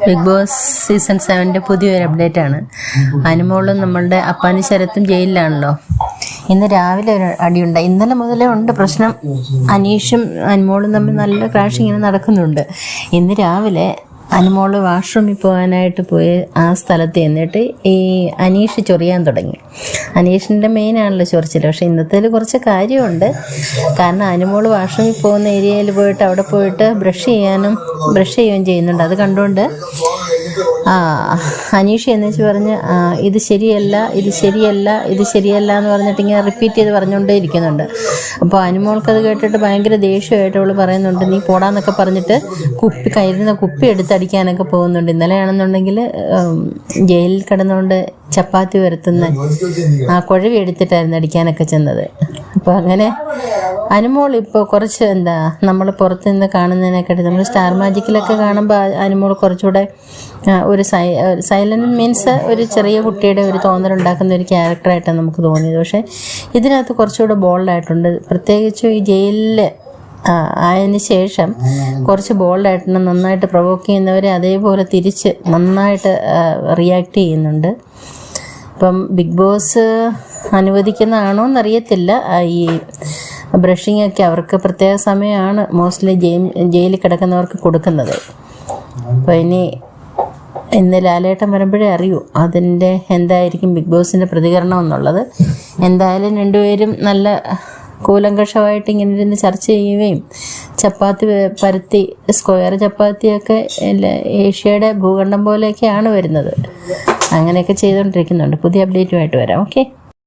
Big boss season 7 പുതിയൊരു update ആണ്. അനുമോളും നമ്മളുടെ അപ്പാനി ശരത്തും ജയിലിലാണല്ലോ. ഇന്ന് രാവിലെ ഒരു അടിയുണ്ടായി. ഇന്നലെ മുതലേ ഉണ്ട് പ്രശ്നം. അനീഷും അനുമോളും തമ്മിൽ നല്ല ക്രാഷ് ഇങ്ങനെ നടക്കുന്നുണ്ട്. ഇന്ന് രാവിലെ അനുമോള് വാഷ്റൂമിൽ പോകാനായിട്ട് പോയി ആ സ്ഥലത്ത് എന്നിട്ട് ഈ അനീഷ് ചൊറിയാൻ തുടങ്ങി. അനീഷിൻ്റെ മെയിനാണല്ലോ ചൊറിച്ചിൽ. പക്ഷേ ഇന്നത്തേൽ കുറച്ച് കാര്യമുണ്ട്. കാരണം അനുമോള് വാഷ്റൂമിൽ പോകുന്ന ഏരിയയിൽ പോയിട്ട് അവിടെ പോയിട്ട് ബ്രഷ് ചെയ്യുകയും ചെയ്യുന്നുണ്ട്. അത് കണ്ടുകൊണ്ട് അനീഷ് എന്നുവെച്ച് പറഞ്ഞ് ഇത് ശരിയല്ല എന്ന് പറഞ്ഞിട്ട് ഇങ്ങനെ റിപ്പീറ്റ് ചെയ്ത് പറഞ്ഞുകൊണ്ടേ ഇരിക്കുന്നുണ്ട്. അപ്പോൾ അനുമോൾക്കത് കേട്ടിട്ട് ഭയങ്കര ദേഷ്യമായിട്ട് അവൾ പറയുന്നുണ്ട്, നീ പോടാന്നൊക്കെ പറഞ്ഞിട്ട് കയ്യിലിരുന്ന കുപ്പി എടുത്തടിക്കാനൊക്കെ പോകുന്നുണ്ട്. ഇന്നലെയാണെന്നുണ്ടെങ്കിൽ ജയിലിൽ കിടന്നുകൊണ്ട് ചപ്പാത്തി വരുത്തുന്ന കുഴവി എടുത്തിട്ടായിരുന്നു അടിക്കാനൊക്കെ ചെന്നത്. അപ്പോൾ അങ്ങനെ അനുമോൾ ഇപ്പോൾ കുറച്ച് നമ്മൾ പുറത്ത് നിന്ന് കാണുന്നതിനെക്കാട്ടി നമ്മൾ സ്റ്റാർ മാജിക്കിലൊക്കെ കാണുമ്പോൾ അനുമോൾ കുറച്ചുകൂടെ ഒരു സൈലന്റ് മീൻസ് ഒരു ചെറിയ കുട്ടിയുടെ ഒരു തോന്നലുണ്ടാക്കുന്ന ഒരു ക്യാരക്ടറായിട്ടാണ് നമുക്ക് തോന്നിയത്. പക്ഷേ ഇതിനകത്ത് കുറച്ചുകൂടെ ബോൾഡായിട്ടുണ്ട്. പ്രത്യേകിച്ച് ഈ ജയിലിൽ ആയതിനു ശേഷം കുറച്ച് ബോൾഡായിട്ടുണ്ട്. നന്നായിട്ട് പ്രൊവോക്ക് ചെയ്യുന്നവരെ അതേപോലെ തിരിച്ച് നന്നായിട്ട് റിയാക്ട് ചെയ്യുന്നുണ്ട്. ഇപ്പം ബിഗ് ബോസ് അനുവദിക്കുന്നതാണോ എന്നറിയത്തില്ല. ഈ ബ്രഷിംഗ് ഒക്കെ അവർക്ക് പ്രത്യേക സമയമാണ് മോസ്റ്റ്ലി ജയിലിൽ കിടക്കുന്നവർക്ക് കൊടുക്കുന്നത്. അപ്പോൾ ഇന്ന് ലാലേട്ടൻ വരുമ്പോഴേ അറിയൂ അതിൻ്റെ എന്തായിരിക്കും ബിഗ് ബോസിൻ്റെ പ്രതികരണം എന്നുള്ളത്. എന്തായാലും രണ്ടുപേരും നല്ല കൂലങ്കഷമായിട്ട് ഇങ്ങനെ ഇരുന്ന് ചർച്ച ചെയ്യുകയും ചപ്പാത്തി പരത്തി സ്ക്വയർ ചപ്പാത്തിയൊക്കെ ഏഷ്യയുടെ ഭൂഖണ്ഡം പോലെയൊക്കെയാണ് വരുന്നത്. അങ്ങനെയൊക്കെ ചെയ്തുകൊണ്ടിരിക്കുന്നുണ്ട്. പുതിയ അപ്ഡേറ്റുമായിട്ട് വരാം. ഓക്കെ.